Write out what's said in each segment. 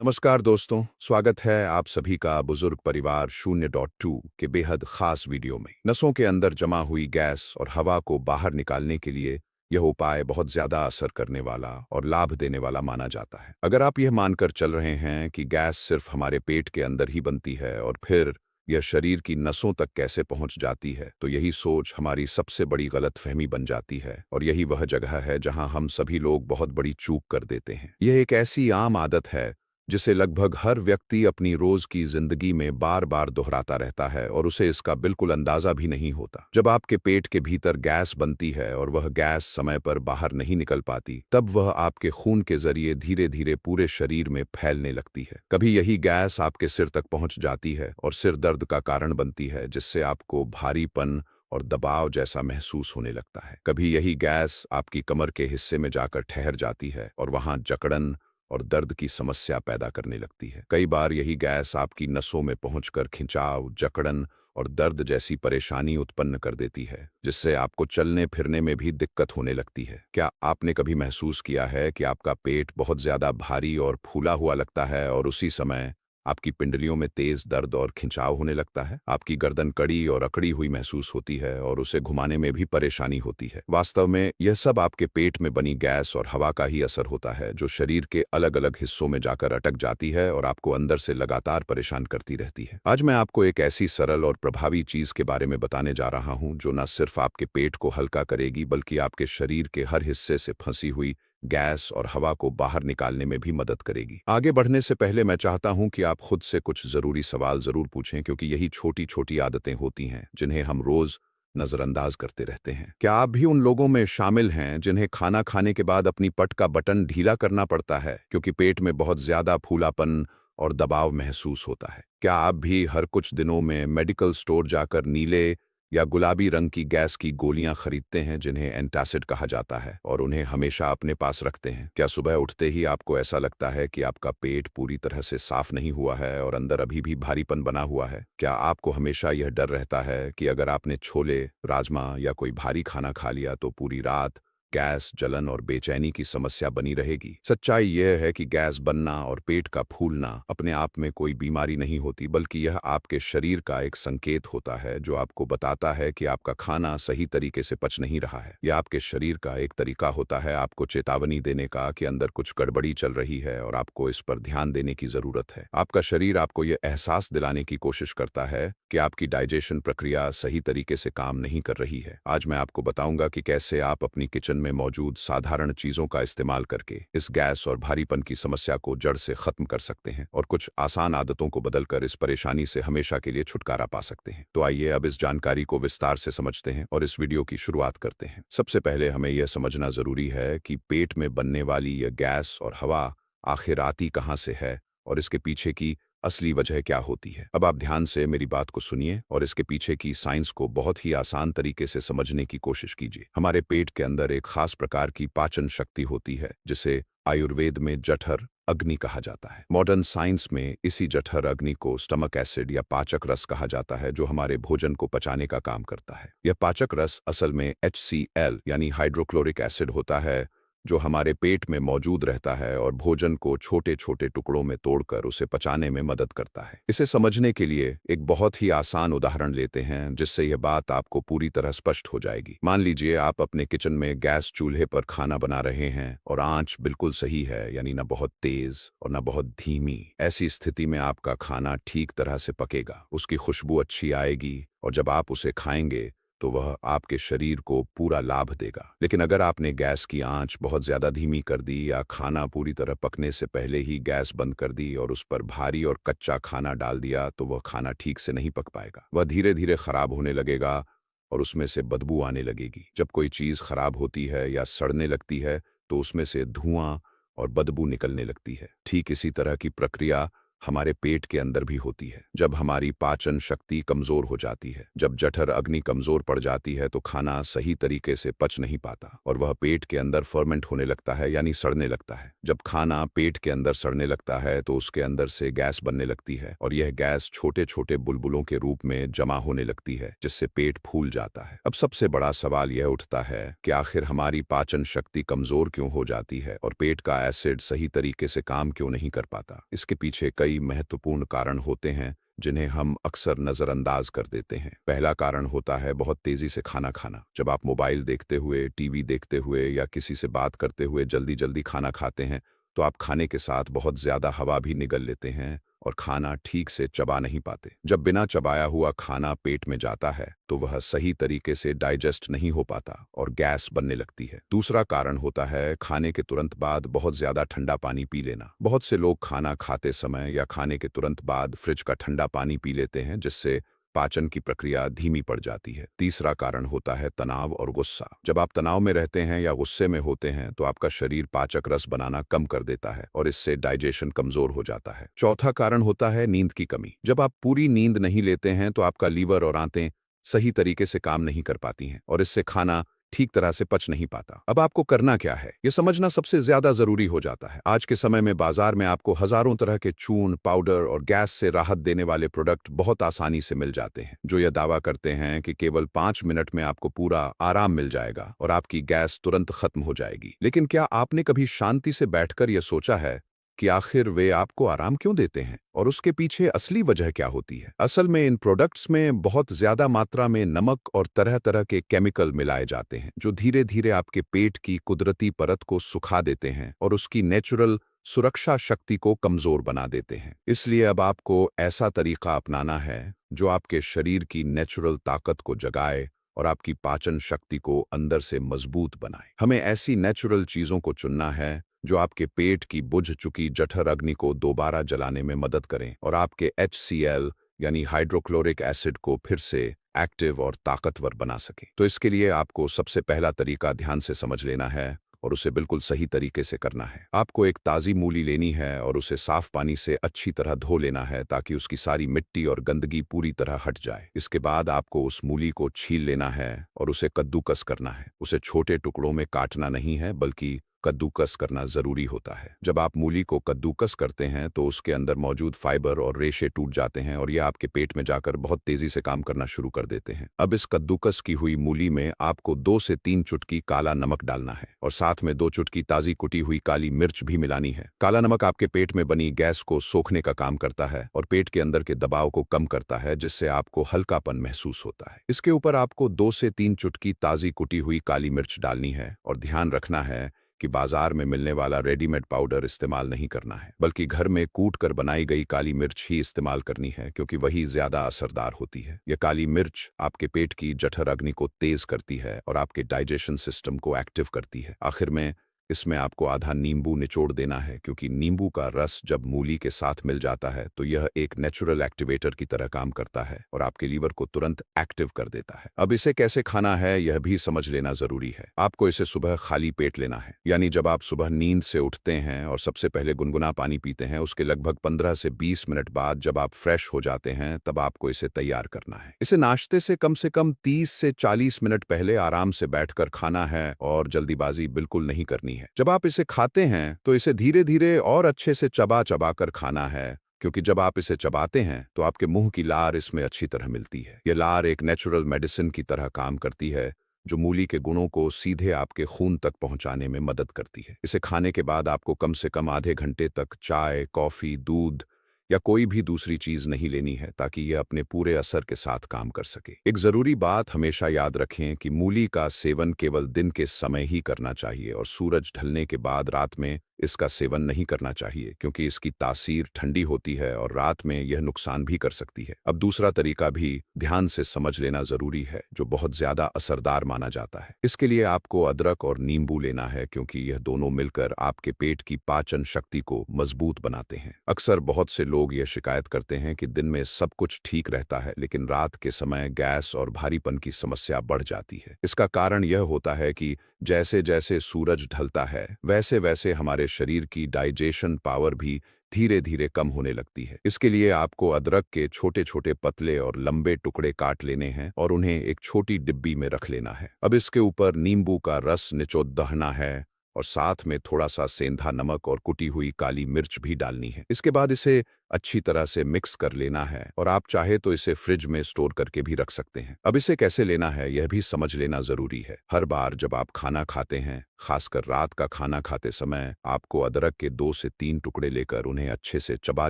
नमस्कार दोस्तों, स्वागत है आप सभी का बुजुर्ग परिवार 0.2 के बेहद खास वीडियो में। नसों के अंदर जमा हुई गैस और हवा को बाहर निकालने के लिए यह उपाय बहुत ज्यादा असर करने वाला और लाभ देने वाला माना जाता है। अगर आप यह मानकर चल रहे हैं कि गैस सिर्फ हमारे पेट के अंदर ही बनती है और फिर यह शरीर की नसों तक कैसे पहुंच जाती है, तो यही सोच हमारी सबसे बड़ी गलतफहमी बन जाती है और यही वह जगह है जहां हम सभी लोग बहुत बड़ी चूक कर देते हैं। यह एक ऐसी आम आदत है जिसे लगभग हर व्यक्ति अपनी रोज की जिंदगी में बार बार दोहराता रहता है और उसे इसका बिल्कुल अंदाजा भी नहीं होता। जब आपके पेट के भीतर गैस बनती है और वह गैस समय पर बाहर नहीं निकल पाती, तब वह आपके खून के जरिए धीरे धीरे पूरे शरीर में फैलने लगती है। कभी यही गैस आपके सिर तक पहुंच जाती है और सिर दर्द का कारण बनती है, जिससे आपको भारीपन और दबाव जैसा महसूस होने लगता है। कभी यही गैस आपकी कमर के हिस्से में जाकर ठहर जाती है और वहां जकड़न और दर्द की समस्या पैदा करने लगती है। कई बार यही गैस आपकी नसों में पहुंचकर खिंचाव, जकड़न और दर्द जैसी परेशानी उत्पन्न कर देती है, जिससे आपको चलने फिरने में भी दिक्कत होने लगती है। क्या आपने कभी महसूस किया है कि आपका पेट बहुत ज्यादा भारी और फूला हुआ लगता है और उसी समय आपकी पिंडलियों में तेज दर्द और खिंचाव होने लगता है? आपकी गर्दन कड़ी और अकड़ी हुई महसूस होती है और उसे घुमाने में भी परेशानी होती है। वास्तव में यह सब आपके पेट में बनी गैस और हवा का ही असर होता है, जो शरीर के अलग अलग हिस्सों में जाकर अटक जाती है और आपको अंदर से लगातार परेशान करती रहती है। आज मैं आपको एक ऐसी सरल और प्रभावी चीज के बारे में बताने जा रहा हूं जो न सिर्फ आपके पेट को हल्का करेगी, बल्कि आपके शरीर के हर हिस्से से फंसी हुई गैस और हवा को बाहर निकालने में भी मदद करेगी। आगे बढ़ने से पहले मैं चाहता हूं कि आप खुद से कुछ जरूरी सवाल जरूर पूछें, क्योंकि यही छोटी छोटी आदतें होती हैं जिन्हें हम रोज नजरअंदाज करते रहते हैं। क्या आप भी उन लोगों में शामिल हैं जिन्हें खाना खाने के बाद अपनी पट का बटन ढीला करना पड़ता है क्योंकि पेट में बहुत ज्यादा फूलापन और दबाव महसूस होता है? क्या आप भी हर कुछ दिनों में मेडिकल स्टोर जाकर नीले या गुलाबी रंग की गैस की गोलियां खरीदते हैं जिन्हें एंटासिड कहा जाता है और उन्हें हमेशा अपने पास रखते हैं? क्या सुबह उठते ही आपको ऐसा लगता है कि आपका पेट पूरी तरह से साफ नहीं हुआ है और अंदर अभी भी भारीपन बना हुआ है? क्या आपको हमेशा यह डर रहता है कि अगर आपने छोले, राजमा या कोई भारी खाना खा लिया तो पूरी रात गैस, जलन और बेचैनी की समस्या बनी रहेगी? सच्चाई यह है कि गैस बनना और पेट का फूलना अपने आप में कोई बीमारी नहीं होती, बल्कि यह आपके शरीर का एक संकेत होता है जो आपको बताता है कि आपका खाना सही तरीके से पच नहीं रहा है। यह आपके शरीर का एक तरीका होता है आपको चेतावनी देने का कि अंदर कुछ गड़बड़ी चल रही है और आपको इस पर ध्यान देने की जरूरत है। आपका शरीर आपको यह एहसास दिलाने की कोशिश करता है कि आपकी डाइजेशन प्रक्रिया सही तरीके से काम नहीं कर रही है। आज मैं आपको बताऊंगा कि कैसे आप अपनी किचन में मौजूद साधारण चीजों का इस्तेमाल करके इस गैस और भारीपन की समस्या को जड़ से खत्म कर सकते हैं और कुछ आसान आदतों को बदलकर इस परेशानी से हमेशा के लिए छुटकारा पा सकते हैं। तो आइए अब इस जानकारी को विस्तार से समझते हैं और इस वीडियो की शुरुआत करते हैं। सबसे पहले हमें यह समझना जरूरी है कि पेट में बनने वाली यह गैस और हवा आखिर आती कहाँ से है और इसके पीछे की असली वजह क्या होती है। अब आप ध्यान से मेरी बात को सुनिए और इसके पीछे की साइंस को बहुत ही आसान तरीके से समझने की कोशिश कीजिए। हमारे पेट के अंदर एक खास प्रकार की पाचन शक्ति होती है जिसे आयुर्वेद में जठर अग्नि कहा जाता है। मॉडर्न साइंस में इसी जठर अग्नि को स्टमक एसिड या पाचक रस कहा जाता है, जो हमारे भोजन को पचाने का काम करता है। यह पाचक रस असल में HCl यानी हाइड्रोक्लोरिक एसिड होता है, जो हमारे पेट में मौजूद रहता है और भोजन को छोटे छोटे टुकड़ों में तोड़कर उसे पचाने में मदद करता है। इसे समझने के लिए एक बहुत ही आसान उदाहरण लेते हैं, जिससे यह बात आपको पूरी तरह स्पष्ट हो जाएगी। मान लीजिए आप अपने किचन में गैस चूल्हे पर खाना बना रहे हैं और आंच बिल्कुल सही है, यानी न बहुत तेज और न बहुत धीमी। ऐसी स्थिति में आपका खाना ठीक तरह से पकेगा, उसकी खुशबू अच्छी आएगी और जब आप उसे खाएंगे तो वह आपके शरीर को पूरा लाभ देगा। लेकिन अगर आपने गैस की आंच बहुत ज्यादा धीमी कर दी या खाना पूरी तरह पकने से पहले ही गैस बंद कर दी और उस पर भारी और कच्चा खाना डाल दिया, तो वह खाना ठीक से नहीं पक पाएगा। वह धीरे धीरे खराब होने लगेगा और उसमें से बदबू आने लगेगी। जब कोई चीज खराब होती है या सड़ने लगती है तो उसमें से धुआं और बदबू निकलने लगती है। ठीक इसी तरह की प्रक्रिया हमारे पेट के अंदर भी होती है। जब हमारी पाचन शक्ति कमजोर हो जाती है, जब जठर अग्नि कमजोर पड़ जाती है, तो खाना सही तरीके से पच नहीं पाता और वह पेट के अंदर फर्मेंट होने लगता है, यानी सड़ने लगता है। जब खाना पेट के अंदर सड़ने लगता है तो उसके अंदर से गैस बनने लगती है और यह गैस छोटे छोटे बुलबुलों के रूप में जमा होने लगती है, जिससे पेट फूल जाता है। अब सबसे बड़ा सवाल यह उठता है कि आखिर हमारी पाचन शक्ति कमजोर क्यों हो जाती है और पेट का एसिड सही तरीके से काम क्यों नहीं कर पाता। इसके पीछे कई महत्वपूर्ण कारण होते हैं जिन्हें हम अक्सर नजरअंदाज कर देते हैं। पहला कारण होता है बहुत तेजी से खाना खाना। जब आप मोबाइल देखते हुए, टीवी देखते हुए या किसी से बात करते हुए जल्दी जल्दी खाना खाते हैं, तो आप खाने के साथ बहुत ज्यादा हवा भी निगल लेते हैं और खाना ठीक से चबा नहीं पाते। जब बिना चबाया हुआ खाना पेट में जाता है तो वह सही तरीके से डाइजेस्ट नहीं हो पाता और गैस बनने लगती है। दूसरा कारण होता है खाने के तुरंत बाद बहुत ज्यादा ठंडा पानी पी लेना। बहुत से लोग खाना खाते समय या खाने के तुरंत बाद फ्रिज का ठंडा पानी पी लेते हैं, जिससे पाचन की प्रक्रिया धीमी पड़ जाती है। तीसरा कारण होता है तनाव और गुस्सा। जब आप तनाव में रहते हैं या गुस्से में होते हैं तो आपका शरीर पाचक रस बनाना कम कर देता है और इससे डाइजेशन कमजोर हो जाता है। चौथा कारण होता है नींद की कमी। जब आप पूरी नींद नहीं लेते हैं तो आपका लीवर और आंतें सही तरीके से काम नहीं कर पाती हैं और इससे खाना ठीक तरह से पच नहीं पाता। अब आपको करना क्या है, यह समझना सबसे ज्यादा जरूरी हो जाता है। आज के समय में बाजार में आपको हजारों तरह के चूर्ण, पाउडर और गैस से राहत देने वाले प्रोडक्ट बहुत आसानी से मिल जाते हैं, जो यह दावा करते हैं कि केवल 5 मिनट में आपको पूरा आराम मिल जाएगा और आपकी गैस तुरंत खत्म हो जाएगी। लेकिन क्या आपने कभी शांति से बैठकर यह सोचा है कि आखिर वे आपको आराम क्यों देते हैं और उसके पीछे असली वजह क्या होती है? असल में इन प्रोडक्ट्स में बहुत ज्यादा मात्रा में नमक और तरह तरह के केमिकल मिलाए जाते हैं, जो धीरे धीरे आपके पेट की कुदरती परत को सुखा देते हैं और उसकी नेचुरल सुरक्षा शक्ति को कमजोर बना देते हैं। इसलिए अब आपको ऐसा तरीका अपनाना है जो आपके शरीर की नेचुरल ताकत को जगाए और आपकी पाचन शक्ति को अंदर से मजबूत बनाए। हमें ऐसी नेचुरल चीजों को चुनना है जो आपके पेट की बुझ चुकी जठर अग्नि को दोबारा जलाने में मदद करें और आपके HCl यानी हाइड्रोक्लोरिक एसिड को फिर से एक्टिव और ताकतवर बना सके। तो इसके लिए आपको सबसे पहला तरीका ध्यान से समझ लेना है और उसे बिल्कुल सही तरीके से करना है। आपको एक ताज़ी मूली लेनी है और उसे साफ पानी से अच्छी तरह धो लेना है ताकि उसकी सारी मिट्टी और गंदगी पूरी तरह हट जाए। इसके बाद आपको उस मूली को छील लेना है और उसे कद्दूकस करना है। उसे छोटे टुकड़ों में काटना नहीं है, बल्कि कद्दूकस करना जरूरी होता है। जब आप मूली को कद्दूकस करते हैं तो उसके अंदर मौजूद फाइबर और रेशे टूट जाते हैं और यह आपके पेट में जाकर बहुत तेजी से काम करना शुरू कर देते हैं। अब इस कद्दूकस की हुई मूली में आपको 2 से 3 चुटकी काला नमक डालना है और साथ में 2 चुटकी ताजी कुटी हुई काली मिर्च भी मिलानी है। काला नमक आपके पेट में बनी गैस को सोखने का काम करता है और पेट के अंदर के दबाव को कम करता है, जिससे आपको हल्कापन महसूस होता है। इसके ऊपर आपको 2 से 3 चुटकी ताजी कुटी हुई काली मिर्च डालनी है और ध्यान रखना है कि बाजार में मिलने वाला रेडीमेड पाउडर इस्तेमाल नहीं करना है, बल्कि घर में कूट कर बनाई गई काली मिर्च ही इस्तेमाल करनी है, क्योंकि वही ज्यादा असरदार होती है। यह काली मिर्च आपके पेट की जठर अग्नि को तेज करती है और आपके डाइजेशन सिस्टम को एक्टिव करती है। आखिर में इसमें आपको आधा नींबू निचोड़ देना है, क्योंकि नींबू का रस जब मूली के साथ मिल जाता है तो यह एक नेचुरल एक्टिवेटर की तरह काम करता है और आपके लीवर को तुरंत एक्टिव कर देता है। अब इसे कैसे खाना है यह भी समझ लेना जरूरी है। आपको इसे सुबह खाली पेट लेना है, यानी जब आप सुबह नींद से उठते हैं और सबसे पहले गुनगुना पानी पीते हैं, उसके लगभग 15 से 20 मिनट बाद जब आप फ्रेश हो जाते हैं तब आपको इसे तैयार करना है। इसे नाश्ते से कम 30 से 40 मिनट पहले आराम से बैठकर खाना है और जल्दीबाजी बिल्कुल नहीं करनी है। जब आप इसे खाते हैं तो इसे धीरे धीरे और अच्छे से चबा चबा कर खाना है, क्योंकि जब आप इसे चबाते हैं तो आपके मुंह की लार इसमें अच्छी तरह मिलती है। यह लार एक नेचुरल मेडिसिन की तरह काम करती है, जो मूली के गुणों को सीधे आपके खून तक पहुंचाने में मदद करती है। इसे खाने के बाद आपको कम से कम आधे घंटे तक चाय, कॉफी, दूध या कोई भी दूसरी चीज नहीं लेनी है, ताकि यह अपने पूरे असर के साथ काम कर सके। एक जरूरी बात हमेशा याद रखें कि मूली का सेवन केवल दिन के समय ही करना चाहिए और सूरज ढलने के बाद रात में इसका सेवन नहीं करना चाहिए, क्योंकि इसकी तासीर ठंडी होती है और रात में यह नुकसान भी कर सकती है। अब दूसरा तरीका भी ध्यान से समझ लेना जरूरी है, जो बहुत ज्यादा असरदार माना जाता है। इसके लिए आपको अदरक और नींबू लेना है, क्योंकि यह दोनों मिलकर आपके पेट की पाचन शक्ति को मजबूत बनाते हैं। अक्सर बहुत से लोग यह शिकायत करते हैं कि दिन में सब कुछ ठीक रहता है, लेकिन रात के समय गैस और भारीपन की समस्या बढ़ जाती है। इसका कारण यह होता है कि जैसे जैसे सूरज ढलता है वैसे वैसे हमारे शरीर की डाइजेशन पावर भी धीरे धीरे कम होने लगती है। इसके लिए आपको अदरक के छोटे छोटे पतले और लंबे टुकड़े काट लेने हैं और उन्हें एक छोटी डिब्बी में रख लेना है। अब इसके ऊपर नींबू का रस निचोड़ दहना है और साथ में थोड़ा सा सेंधा नमक और कुटी हुई काली मिर्च भी डालनी है। इसके बाद इसे अच्छी तरह से मिक्स कर लेना है और आप चाहे तो इसे फ्रिज में स्टोर करके भी रख सकते हैं। अब इसे कैसे लेना है यह भी समझ लेना जरूरी है। हर बार जब आप खाना खाते हैं, खासकर रात का खाना खाते समय, आपको अदरक के 2 से 3 टुकड़े लेकर उन्हें अच्छे से चबा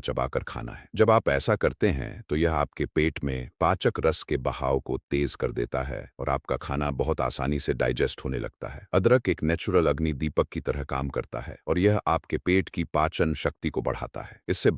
चबा कर खाना है। जब आप ऐसा करते हैं तो यह आपके पेट में पाचक रस के बहाव को तेज कर देता है और आपका खाना बहुत आसानी से डाइजेस्ट होने लगता है। अदरक एक नेचुरल अग्नि दीपक की तरह काम करता है और यह आपके पेट की पाचन शक्ति को बढ़ाता है। इससे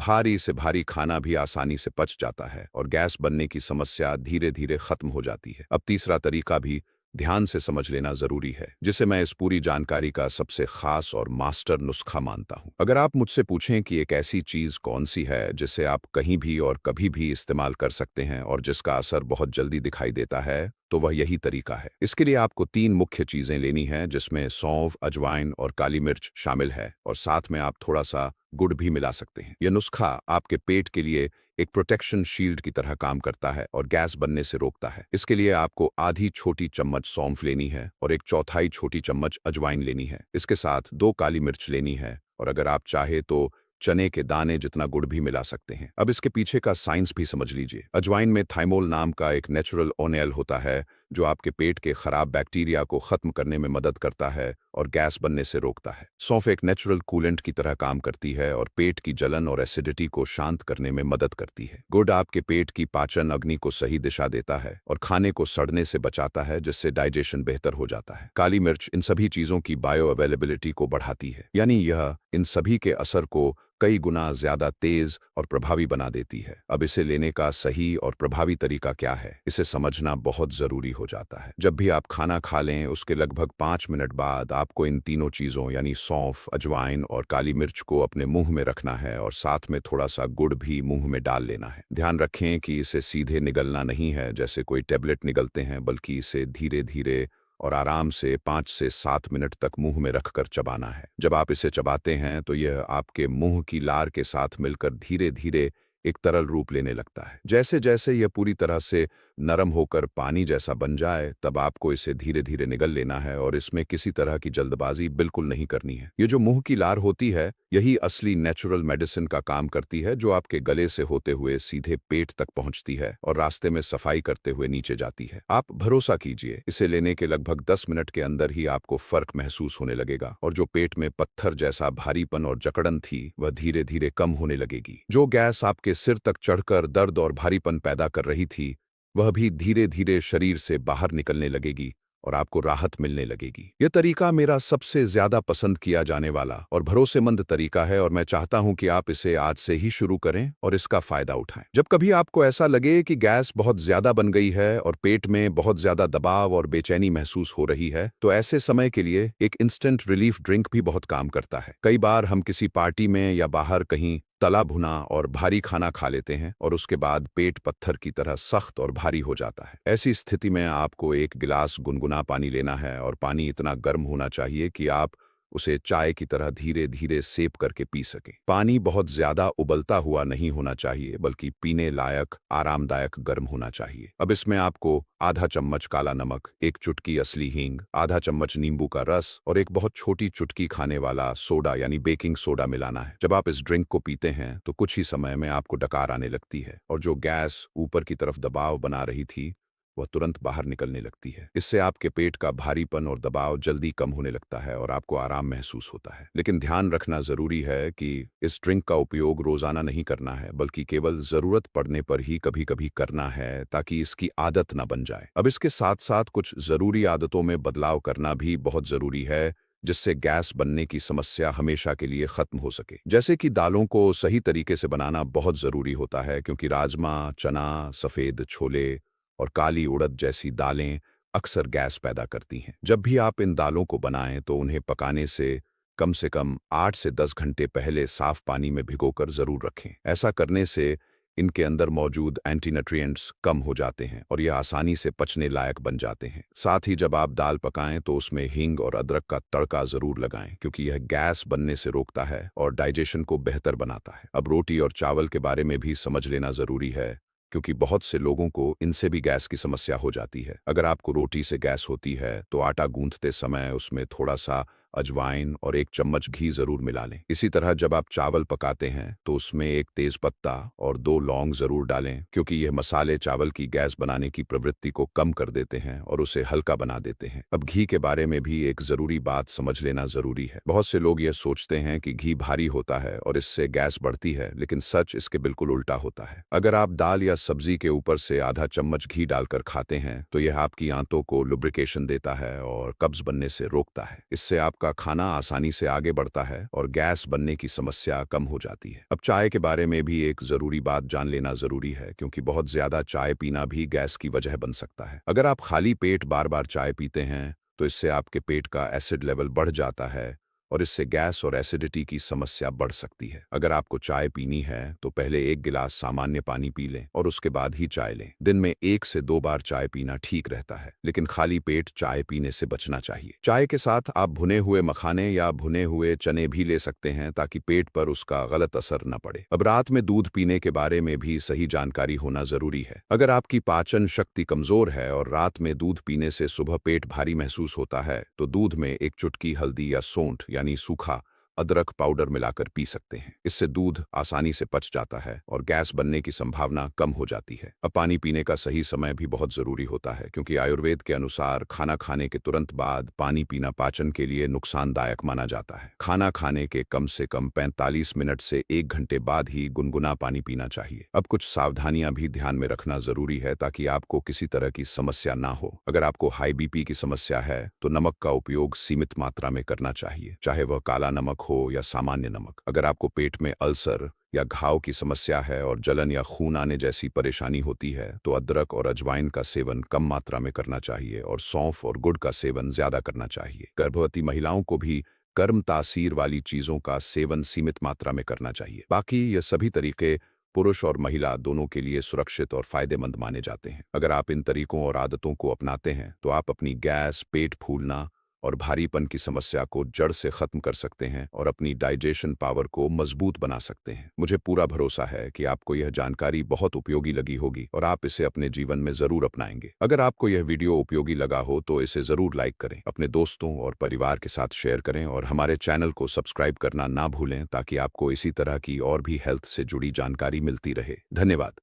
भारी खाना भी आसानी से पच जाता है और गैस बनने की समस्या धीरे धीरे खत्म हो जाती है। अब तीसरा तरीका भी ध्यान से समझ लेना जरूरी है, जिसे मैं इस पूरी जानकारी का सबसे खास और मास्टर नुस्खा मानता हूं। अगर आप मुझसे पूछें कि एक ऐसी चीज कौन सी है जिसे आप कहीं भी और कभी भी इस्तेमाल कर सकते हैं और जिसका असर बहुत जल्दी दिखाई देता है, तो वह यही तरीका है। इसके लिए आपको 3 मुख्य चीजें लेनी हैं, जिसमें सौंफ, अजवाइन और काली मिर्च शामिल है और साथ में आप थोड़ा सा गुड़ भी मिला सकते हैं। यह नुस्खा आपके पेट के लिए एक प्रोटेक्शन शील्ड की तरह काम करता है और गैस बनने से रोकता है। इसके लिए आपको आधी छोटी चम्मच सौंफ लेनी है और 1/4 छोटी चम्मच अजवाइन लेनी है। इसके साथ 2 काली मिर्च लेनी है और अगर आप चाहे तो चने के दाने जितना गुड़ भी मिला सकते हैं। अब इसके पीछे का साइंस भी समझ लीजिए। अजवाइन में थाइमोल नाम का एक नेचुरल ओनेल होता है जो आपके पेट के खराब बैक्टीरिया को खत्म करने में मदद करता है और गैस बनने से रोकता है। सौंफ एक नेचुरल कूलेंट की तरह काम करती है और पेट की जलन और एसिडिटी को शांत करने में मदद करती है। गुड़ आपके पेट की पाचन अग्नि को सही दिशा देता है और खाने को सड़ने से बचाता है, जिससे डाइजेशन बेहतर हो जाता है। काली मिर्च इन सभी चीजों की बायो अवेलेबिलिटी को बढ़ाती है, यानी यह इन सभी के असर को कई गुना ज्यादा तेज और प्रभावी बना देती है। अब इसे लेने का सही और प्रभावी तरीका क्या है, इसे समझना बहुत जरूरी हो जाता है। जब भी आप खाना खा लें, उसके लगभग 5 मिनट बाद आपको इन तीनों चीजों यानी सौंफ, अजवाइन और काली मिर्च को अपने मुंह में रखना है और साथ में थोड़ा सा गुड़ भी मुंह में डाल लेना है। ध्यान रखें कि इसे सीधे निगलना नहीं है जैसे कोई टेबलेट निगलते हैं, बल्कि इसे धीरे धीरे और आराम से 5 से 7 मिनट तक मुंह में रखकर चबाना है। जब आप इसे चबाते हैं तो यह आपके मुंह की लार के साथ मिलकर धीरे धीरे एक तरल रूप लेने लगता है। जैसे जैसे यह पूरी तरह से नरम होकर पानी जैसा बन जाए, तब आपको इसे धीरे धीरे निगल लेना है और इसमें किसी तरह की जल्दबाजी बिल्कुल नहीं करनी है। ये जो मुंह की लार होती है, यही असली नेचुरल मेडिसिन का काम करती है, जो आपके गले से होते हुए सीधे पेट तक पहुंचती है और रास्ते में सफाई करते हुए नीचे जाती है। आप भरोसा कीजिए, इसे लेने के लगभग 10 मिनट के अंदर ही आपको फर्क महसूस होने लगेगा और जो पेट में पत्थर जैसा भारीपन और जकड़न थी, वह धीरे धीरे कम होने लगेगी। जो गैस आपके सिर तक चढ़कर दर्द और भारीपन पैदा कर रही थी, वह भी धीरे धीरे शरीर से बाहर निकलने लगेगी और आपको राहत मिलने लगेगी। यह तरीका मेरा सबसे ज्यादा पसंद किया जाने वाला और भरोसेमंद तरीका है और मैं चाहता हूं कि आप इसे आज से ही शुरू करें और इसका फायदा उठाएं। जब कभी आपको ऐसा लगे कि गैस बहुत ज्यादा बन गई है और पेट में बहुत ज्यादा दबाव और बेचैनी महसूस हो रही है, तो ऐसे समय के लिए एक इंस्टेंट रिलीफ ड्रिंक भी बहुत काम करता है। कई बार हम किसी पार्टी में या बाहर कहीं तला भुना और भारी खाना खा लेते हैं और उसके बाद पेट पत्थर की तरह सख्त और भारी हो जाता है। ऐसी स्थिति में आपको एक गिलास गुनगुना पानी लेना है और पानी इतना गर्म होना चाहिए कि आप उसे चाय की तरह धीरे धीरे सेप करके पी सकें। पानी बहुत ज्यादा उबलता हुआ नहीं होना चाहिए, बल्कि पीने लायक आरामदायक गर्म होना चाहिए। अब इसमें आपको आधा चम्मच काला नमक, 1 चुटकी असली हींग, आधा चम्मच नींबू का रस और एक बहुत छोटी चुटकी खाने वाला सोडा यानी बेकिंग सोडा मिलाना है। जब आप इस ड्रिंक को पीते हैं तो कुछ ही समय में आपको डकार आने लगती है और जो गैस ऊपर की तरफ दबाव बना रही थी, वह तुरंत बाहर निकलने लगती है। इससे आपके पेट का भारीपन और दबाव जल्दी कम होने लगता है और आपको आराम महसूस होता है। लेकिन ध्यान रखना जरूरी है कि इस ड्रिंक का उपयोग रोजाना नहीं करना है, बल्कि केवल जरूरत पड़ने पर ही कभी कभी करना है, ताकि इसकी आदत न बन जाए। अब इसके साथ साथ कुछ जरूरी आदतों में बदलाव करना भी बहुत जरूरी है, जिससे गैस बनने की समस्या हमेशा के लिए खत्म हो सके। जैसे कि दालों को सही तरीके से बनाना बहुत जरूरी होता है, क्योंकि राजमा, चना, सफेद छोले और काली उड़द जैसी दालें अक्सर गैस पैदा करती हैं। जब भी आप इन दालों को बनाएं तो उन्हें पकाने से कम 8 से 10 घंटे पहले साफ पानी में भिगोकर जरूर रखें। ऐसा करने से इनके अंदर मौजूद एंटीन्यूट्रिएंट्स कम हो जाते हैं और यह आसानी से पचने लायक बन जाते हैं। साथ ही जब आप दाल पकाएं तो उसमें हींग और अदरक का तड़का जरूर लगाएं, क्योंकि यह गैस बनने से रोकता है और डाइजेशन को बेहतर बनाता है। अब रोटी और चावल के बारे में भी समझ लेना जरूरी है, क्योंकि बहुत से लोगों को इनसे भी गैस की समस्या हो जाती है। अगर आपको रोटी से गैस होती है तो आटा गूंथते समय उसमें थोड़ा सा अजवाइन और 1 चम्मच घी जरूर मिला लें। इसी तरह जब आप चावल पकाते हैं तो उसमें 1 तेज पत्ता और 2 लौंग जरूर डालें, क्योंकि यह मसाले चावल की गैस बनाने की प्रवृत्ति को कम कर देते हैं और उसे हल्का बना देते हैं। अब घी के बारे में भी एक जरूरी बात समझ लेना जरूरी है। बहुत से लोग यह सोचते हैं कि घी भारी होता है और इससे गैस बढ़ती है, लेकिन सच इसके बिल्कुल उल्टा होता है। अगर आप दाल या सब्जी के ऊपर से आधा चम्मच घी डालकर खाते हैं तो यह आपकी आंतों को लुब्रिकेशन देता है और कब्ज बनने से रोकता है। इससे आपका खाना आसानी से आगे बढ़ता है और गैस बनने की समस्या कम हो जाती है। अब चाय के बारे में भी एक जरूरी बात जान लेना जरूरी है, क्योंकि बहुत ज्यादा चाय पीना भी गैस की वजह बन सकता है। अगर आप खाली पेट बार बार चाय पीते हैं तो इससे आपके पेट का एसिड लेवल बढ़ जाता है और इससे गैस और एसिडिटी की समस्या बढ़ सकती है। अगर आपको चाय पीनी है तो पहले 1 गिलास सामान्य पानी पी लें और उसके बाद ही चाय लें। दिन में 1 से 2 बार चाय पीना ठीक रहता है, लेकिन खाली पेट चाय पीने से बचना चाहिए। चाय के साथ आप भुने हुए मखाने या भुने हुए चने भी ले सकते हैं, ताकि पेट पर उसका गलत असर न पड़े। अब रात में दूध पीने के बारे में भी सही जानकारी होना जरूरी है। अगर आपकी पाचन शक्ति कमजोर है और रात में दूध पीने से सुबह पेट भारी महसूस होता है तो दूध में 1 चुटकी हल्दी या सौंठ यानी सूखा अदरक पाउडर मिलाकर पी सकते हैं। इससे दूध आसानी से पच जाता है और गैस बनने की संभावना कम हो जाती है। अब पानी पीने का सही समय भी बहुत जरूरी होता है, क्योंकि आयुर्वेद के अनुसार खाना खाने के तुरंत बाद पानी पीना पाचन के लिए नुकसानदायक माना जाता है। खाना खाने के कम से कम 45 मिनट से 1 घंटे बाद ही गुनगुना पानी पीना चाहिए। अब कुछ सावधानियां भी ध्यान में रखना जरूरी है, ताकि आपको किसी तरह की समस्या ना हो। अगर आपको हाई बीपी की समस्या है तो नमक का उपयोग सीमित मात्रा में करना चाहिए, चाहे वह काला नमक हो या सामान्य नमक। अगर आपको पेट में अल्सर या घाव की समस्या है और जलन या खून आने जैसी परेशानी होती है तो अदरक और अजवाइन का सेवन कम मात्रा में करना चाहिए और सौंफ और गुड़ का सेवन ज्यादा करना चाहिए। गर्भवती महिलाओं को भी गर्म तासीर वाली चीजों का सेवन सीमित मात्रा में करना चाहिए। बाकी ये सभी तरीके पुरुष और महिला दोनों के लिए सुरक्षित और फायदेमंद माने जाते हैं। अगर आप इन तरीकों और आदतों को अपनाते हैं तो आप अपनी गैस, पेट फूलना और भारीपन की समस्या को जड़ से खत्म कर सकते हैं और अपनी डाइजेशन पावर को मजबूत बना सकते हैं। मुझे पूरा भरोसा है कि आपको यह जानकारी बहुत उपयोगी लगी होगी और आप इसे अपने जीवन में जरूर अपनाएंगे। अगर आपको यह वीडियो उपयोगी लगा हो तो इसे जरूर लाइक करें, अपने दोस्तों और परिवार के साथ शेयर करें और हमारे चैनल को सब्सक्राइब करना ना भूलें, ताकि आपको इसी तरह की और भी हेल्थ से जुड़ी जानकारी मिलती रहे। धन्यवाद।